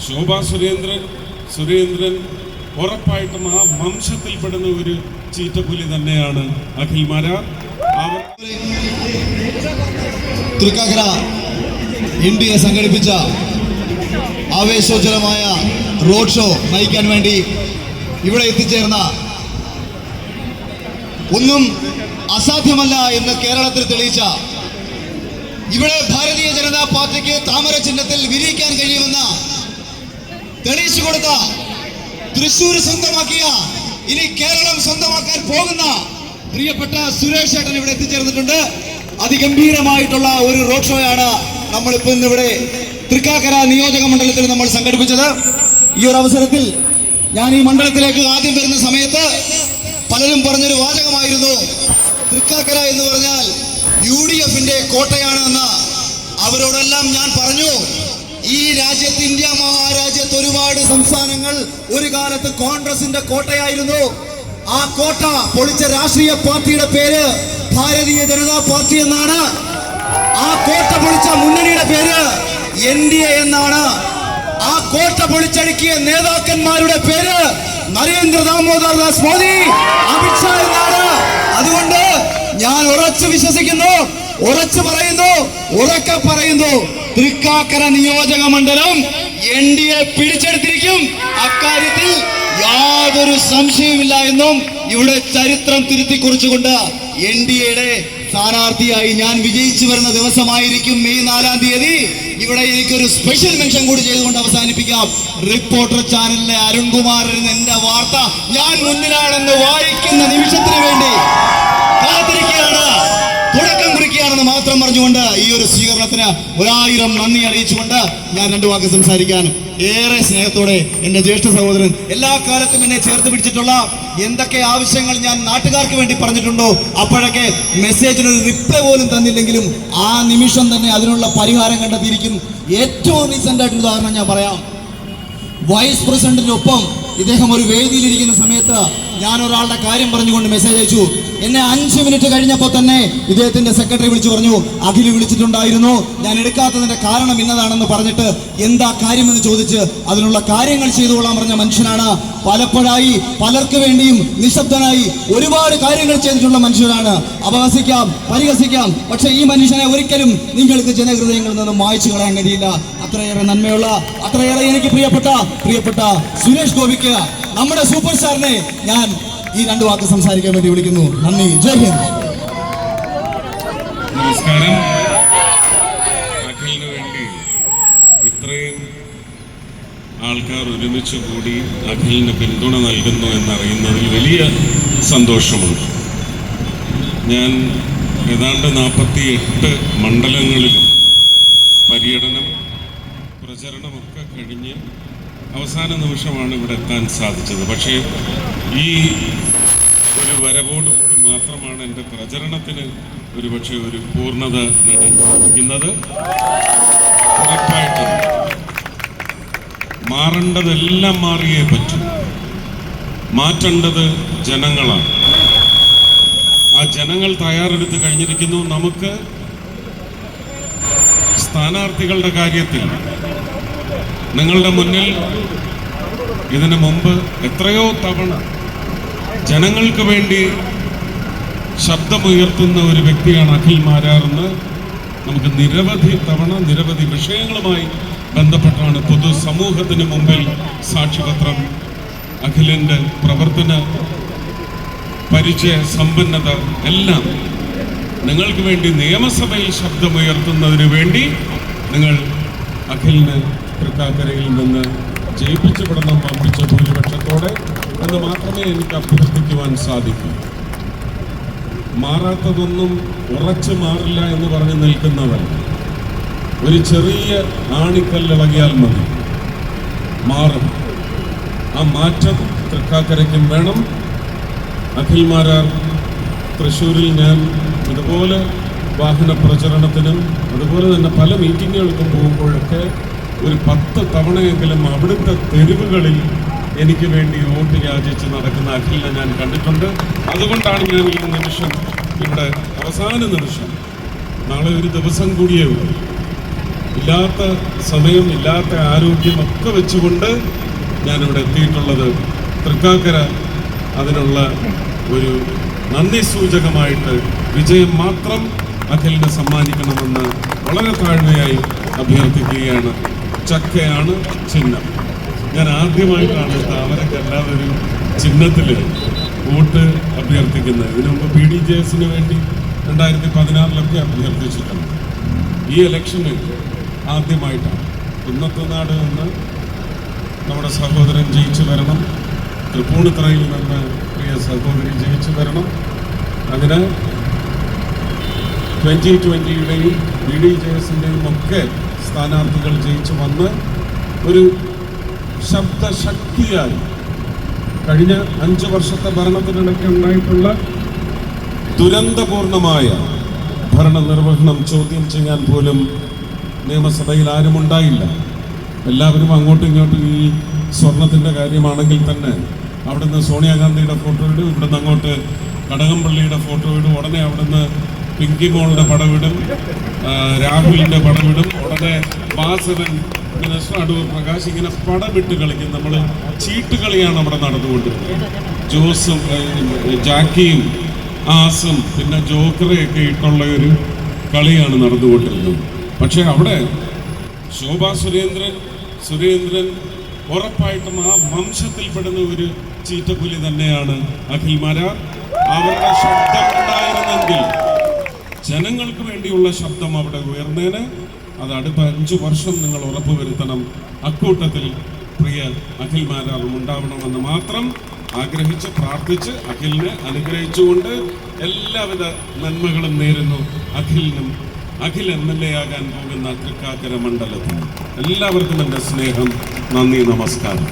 ശോഭാ സുരേന്ദ്രൻ ഉറപ്പായിട്ടും ആ വംശത്തിൽപ്പെടുന്ന ഒരു ചീറ്റപ്പുലി തന്നെയാണ് അഖിൽ മാരാർ. തൃക്കാക്കര ഇന്ത്യ സംഘടിപ്പിച്ച ആവേശോജ്വലമായ റോഡ് ഷോ നയിക്കാൻ വേണ്ടി ഇവിടെ എത്തിച്ചേർന്ന ഒന്നും അസാധ്യമല്ല എന്ന് കേരളത്തിൽ തെളിയിച്ച, ഇവിടെ ഭാരതീയ ജനതാ പാർട്ടിക്ക് താമര ചിഹ്നത്തിൽ വിരിയിക്കാൻ കഴിയുമെന്ന് തെളിയിച്ചു കൊടുത്ത, തൃശ്ശൂർ സ്വന്തമാക്കിയ, ഇനി കേരളം സ്വന്തമാക്കാൻ പോകുന്ന പ്രിയപ്പെട്ട സുരേഷ് ഏട്ടൻ ഇവിടെ എത്തിച്ചേർന്നിട്ടുണ്ട്. അതിഗംഭീരമായിട്ടുള്ള ഒരു റോഡ് ഷോയാണ് നമ്മളിപ്പോൾ ഇന്നിവിടെ തൃക്കാക്കര നിയോജക മണ്ഡലത്തിൽ നമ്മൾ സംഘടിപ്പിച്ചത്. ഈ ഒരു അവസരത്തിൽ ഞാൻ ഈ മണ്ഡലത്തിലേക്ക് ആദ്യം വരുന്ന സമയത്ത് പലരും പറഞ്ഞൊരു വാചകമായിരുന്നു, തൃക്കാക്കര എന്ന് പറഞ്ഞാൽ UDFന്റെ കോട്ടയാണ് എന്ന്. അവരോടെല്ലാം ഞാൻ പറഞ്ഞു, ഈ രാജ്യത്ത്, ഇന്ത്യ മഹാരാജ്യത്ത് ഒരുപാട് സംസ്ഥാനങ്ങൾ ഒരു കാലത്ത് കോൺഗ്രസിന്റെ കോട്ടയായിരുന്നു. ആ കോട്ട പൊളിച്ച രാഷ്ട്രീയ പാർട്ടിയുടെ പേര് ഭാരതീയ ജനതാ പാർട്ടി എന്നാണ്. ആ കോട്ട പൊളിച്ച മുന്നണിയുടെ പേര് NDA എന്നാണ്. ആ കോട്ട പൊളിച്ചടുക്കിയ നേതാക്കന്മാരുടെ പേര് നരേന്ദ്ര ദാമോദർ ദാസ് മോദി, അമിത്ഷാ എന്നാണ്. അതുകൊണ്ട് ഞാൻ ഉറച്ചു വിശ്വസിക്കുന്നു, ഉറച്ചു പറയുന്നു, ഉറക്കെ പറയുന്നു, തൃക്കാക്കര നിയോജക മണ്ഡലം NDA പിടിച്ചെടുത്തിരിക്കും. അക്കാര്യത്തിൽ യാതൊരു സംശയവുമില്ല എന്നും ഇവിടെ ചരിത്രം തിരുത്തി കുറിച്ചുകൊണ്ട് NDAയുടെ സ്ഥാനാർത്ഥിയായി ഞാൻ വിജയിച്ചു വരുന്ന ദിവസമായിരിക്കും മെയ് 4-ാം തീയതി. ഇവിടെ എനിക്കൊരു സ്പെഷ്യൽ മെൻഷൻ കൂടി ചെയ്തുകൊണ്ട് അവസാനിപ്പിക്കാം. റിപ്പോർട്ടർ ചാനലിലെ അരുൺകുമാറിന് എന്റെ വാർത്ത ഞാൻ മുന്നിലാണെന്ന് വായിക്കുന്ന നിമിഷത്തിന് വേണ്ടി കാത്തിരിക്കുകയാണ്, തുടക്കം കുറിക്കുകയാണെന്ന് മാത്രം പറഞ്ഞുകൊണ്ട് ഈ ഒരു സ്വീകരണത്തിന് 1000 നന്ദി അറിയിച്ചുകൊണ്ട് ഞാൻ 2 വാക്ക് സംസാരിക്കാൻ ഏറെ സ്നേഹത്തോടെ എൻ്റെ ജ്യേഷ്ഠ സഹോദരൻ എല്ലാ കാലത്തും എന്നെ ചേർത്ത് പിടിച്ചിട്ടുള്ള, എന്തൊക്കെ ആവശ്യങ്ങൾ ഞാൻ നാട്ടുകാർക്ക് വേണ്ടി പറഞ്ഞിട്ടുണ്ടോ അപ്പോഴൊക്കെ മെസ്സേജിനൊരു റിപ്ലൈ പോലും തന്നില്ലെങ്കിലും ആ നിമിഷം തന്നെ അതിനുള്ള പരിഹാരം കണ്ടെത്തിയിരിക്കും. ഏറ്റവും റീസെന്റ് ആയിട്ടൊരു ഉദാഹരണം ഞാൻ പറയാം. വൈസ് പ്രസിഡന്റിനൊപ്പം ഇദ്ദേഹം ഒരു വേദിയിലിരിക്കുന്ന സമയത്ത് ഞാൻ ഒരാളുടെ കാര്യം പറഞ്ഞുകൊണ്ട് മെസ്സേജ് അയച്ചു. എന്നെ 5 മിനിറ്റ് കഴിഞ്ഞപ്പോൾ തന്നെ ഇദ്ദേഹത്തിന്റെ സെക്രട്ടറി വിളിച്ചു പറഞ്ഞു, അഖിൽ വിളിച്ചിട്ടുണ്ടായിരുന്നു, ഞാൻ എടുക്കാത്തതിന്റെ കാരണം ഇന്നതാണെന്ന് പറഞ്ഞിട്ട് എന്താ കാര്യമെന്ന് ചോദിച്ച് അതിനുള്ള കാര്യങ്ങൾ ചെയ്തുകൊള്ളാൻ പറഞ്ഞ മനുഷ്യനാണ്. പലപ്പോഴായി പലർക്ക് വേണ്ടിയും നിശബ്ദനായി ഒരുപാട് കാര്യങ്ങൾ ചെയ്തിട്ടുള്ള മനുഷ്യനാണ്. അപഹസിക്കാം, പരിഹസിക്കാം, പക്ഷെ ഈ മനുഷ്യനെ ഒരിക്കലും നിങ്ങൾക്ക് ജനഹൃദയങ്ങളിൽ നിന്നും മായ്ച്ചു കളയാൻ കഴിയില്ല. അത്രയേറെ നന്മയുള്ള, അത്രയേറെ എനിക്ക് പ്രിയപ്പെട്ട സുരേഷ് ഗോപിക്ക്, നമ്മുടെ സൂപ്പർ സ്റ്റാറിനെ ഞാൻ ഈ 2 വാക്ക് സംസാരിക്കാൻ വേണ്ടി വിളിക്കുന്നു. നന്ദി, ജയ് ഹിന്ദ്. നമസ്കാരം. അഖിലിന് വേണ്ടി ഇത്രയും ആൾക്കാർ ഒരുമിച്ച് കൂടി അഖിലിന് പിന്തുണ നൽകുന്നു എന്നറിയുന്നതിൽ വലിയ സന്തോഷമുണ്ട്. ഞാൻ ഏതാണ്ട് 48 മണ്ഡലങ്ങളിലും പര്യടനം, പ്രചരണമൊക്കെ കഴിഞ്ഞ് അവസാന നിമിഷമാണ് ഇവിടെ എത്താൻ സാധിച്ചത്. പക്ഷേ ഈ ഒരു വരവോടുകൂടി മാത്രമാണ് എൻ്റെ പ്രചരണത്തിന് ഒരുപക്ഷെ ഒരു പൂർണ്ണത നേടാൻ സാധിക്കുന്നത്. ഉറപ്പായിട്ടും മാറേണ്ടതെല്ലാം മാറിയേ പറ്റൂ. മാറ്റേണ്ടത് ജനങ്ങളാണ്. ആ ജനങ്ങൾ തയ്യാറെടുത്ത് കഴിഞ്ഞിരിക്കുന്നു. നമുക്ക് സ്ഥാനാർത്ഥികളുടെ കാര്യത്തിൽ നിങ്ങളുടെ മുന്നിൽ ഇതിനു മുമ്പ് എത്രയോ തവണ ജനങ്ങൾക്ക് വേണ്ടി ശബ്ദമുയർത്തുന്ന ഒരു വ്യക്തിയാണ് അഖിൽ മാരാറെന്ന് നമുക്ക് നിരവധി തവണ നിരവധി വിഷയങ്ങളുമായി ബന്ധപ്പെട്ടാണ് പൊതുസമൂഹത്തിന് മുമ്പിൽ സാക്ഷ്യപത്രം, അഖിലിൻ്റെ പ്രവർത്തന പരിചയ സമ്പന്നത എല്ലാം നിങ്ങൾക്ക് വേണ്ടി നിയമസഭയിൽ ശബ്ദമുയർത്തുന്നതിന് വേണ്ടി നിങ്ങൾ അഖിലിന് തൃക്കാക്കരയിൽ നിന്ന് ജയിപ്പിച്ചുവിടണം വമ്പിച്ച ഭൂരിപക്ഷത്തോടെ എന്ന് മാത്രമേ എനിക്ക് അഭ്യർത്ഥിക്കുവാൻ സാധിക്കൂ. മാറാത്തതൊന്നും ഉറച്ചു മാറില്ല എന്ന് പറഞ്ഞ് നിൽക്കുന്നവർ ഒരു ചെറിയ ആണിക്കല്ലിളകിയാൽ മതി, മാറും. ആ മാറ്റം തൃക്കാക്കരയ്ക്കും വേണം. അഖിൽ മാരാർ തൃശ്ശൂരിൽ ഞാൻ ഇതുപോലെ വാഹന പ്രചരണത്തിനും അതുപോലെ തന്നെ പല മീറ്റിങ്ങുകൾക്കും പോകുമ്പോഴൊക്കെ ഒരു 10 തവണയെങ്കിലും അവിടുത്തെ തെരുവുകളിൽ എനിക്ക് വേണ്ടി വോട്ട് യാചിച്ച് നടക്കുന്ന അഖിലിനെ ഞാൻ കണ്ടിട്ടുണ്ട്. അതുകൊണ്ടാണ് ഞാൻ ഈ നിമിഷം ഇവിടെ അവസാന നിമിഷം, നാളെ ഒരു ദിവസം കൂടിയേ ഉള്ളൂ, ഇല്ലാത്ത സമയം, ഇല്ലാത്ത ആരോഗ്യമൊക്കെ വെച്ചുകൊണ്ട് ഞാനിവിടെ എത്തിയിട്ടുള്ളത്. തൃക്കാക്കര അതിനുള്ള ഒരു നന്ദി സൂചകമായിട്ട് വിജയം മാത്രം അഖിലിന് സമ്മാനിക്കണമെന്ന് വളരെ താഴ്മയായി അഭ്യർത്ഥിക്കുകയാണ്. ചക്കയാണ് ചിഹ്നം. ഞാൻ ആദ്യമായിട്ടാണ് താമരക്കല്ലാതെ ഒരു ചിഹ്നത്തിൽ വോട്ട് അഭ്യർത്ഥിക്കുന്നത്. ഇതിനു മുമ്പ് BDJS-ന് വേണ്ടി 2016 അഭ്യർത്ഥിച്ചിട്ടുണ്ട്. ഈ ഇലക്ഷനിൽ ആദ്യമായിട്ടാണ്. കുന്നത്തുനാട് നിന്ന് നമ്മുടെ സഹോദരൻ ജയിച്ചു വരണം, തൃപ്പൂണിത്തറയിൽ നിന്ന് പ്രിയ സഹോദരി ജയിച്ചു വരണം. അതിന് 2020-യുടെയും BDJS-ൻ്റെയും ഒക്കെ സ്ഥാനാർത്ഥികൾ ജയിച്ചു വന്ന് ഒരു ശബ്ദശക്തിയായി കഴിഞ്ഞ 5 വർഷത്തെ ഭരണത്തിനിടയ്ക്ക് ഉണ്ടായിട്ടുള്ള ദുരന്തപൂർണമായ ഭരണനിർവഹണം ചോദ്യം ചെയ്യാൻ പോലും നിയമസഭയിൽ ആരും ഉണ്ടായില്ല. എല്ലാവരും അങ്ങോട്ടും ഇങ്ങോട്ടും ഈ സ്വർണത്തിൻ്റെ കാര്യമാണെങ്കിൽ തന്നെ അവിടുന്ന് സോണിയാഗാന്ധിയുടെ ഫോട്ടോ ഇടും, ഇവിടുന്ന് അങ്ങോട്ട് കടകംപള്ളിയുടെ ഫോട്ടോ ഇടും, ഉടനെ അവിടുന്ന് പിങ്കി മോളുടെ പടവിടും, രാഹുലിൻ്റെ പടവിടും, ഉടനെ വാസവൻ മിനിസ്റ്റർ അടൂർ പ്രകാശ്, ഇങ്ങനെ പടവിട്ട് കളിക്കും. നമ്മൾ ചീട്ടുകളിയാണ് അവിടെ നടന്നുകൊണ്ടിരുന്നത്. ജോസും ജാക്കിയും ആസും പിന്നെ ജോക്കറയൊക്കെ ഇട്ടുള്ള ഒരു കളിയാണ് നടന്നുകൊണ്ടിരുന്നത്. പക്ഷേ അവിടെ ശോഭാ സുരേന്ദ്രൻ ഉറപ്പായിട്ടും ആ വംശത്തിൽപ്പെടുന്ന ഒരു ചീറ്റപ്പുലി തന്നെയാണ് അഖിൽ മാരാർ. അവരുടെ ശബ്ദം ഉണ്ടായിരുന്നെങ്കിൽ, ജനങ്ങൾക്ക് വേണ്ടിയുള്ള ശബ്ദം അവിടെ ഉയർന്നേന്. അത് അടുത്ത 5 വർഷം നിങ്ങൾ ഉറപ്പുവരുത്തണം. അക്കൂട്ടത്തിൽ പ്രിയ അഖിൽ മാരാറും ഉണ്ടാവണമെന്ന് മാത്രം ആഗ്രഹിച്ച് പ്രാർത്ഥിച്ച് അഖിലിനെ അനുഗ്രഹിച്ചുകൊണ്ട് എല്ലാവിധ നന്മകളും നേരുന്നു അഖിലിനും. അഖിൽ MLA ആകാൻ പോകുന്ന തൃക്കാക്കര മണ്ഡലത്തിന് എല്ലാവർക്കും എൻ്റെ സ്നേഹം, നന്ദി, നമസ്കാരം.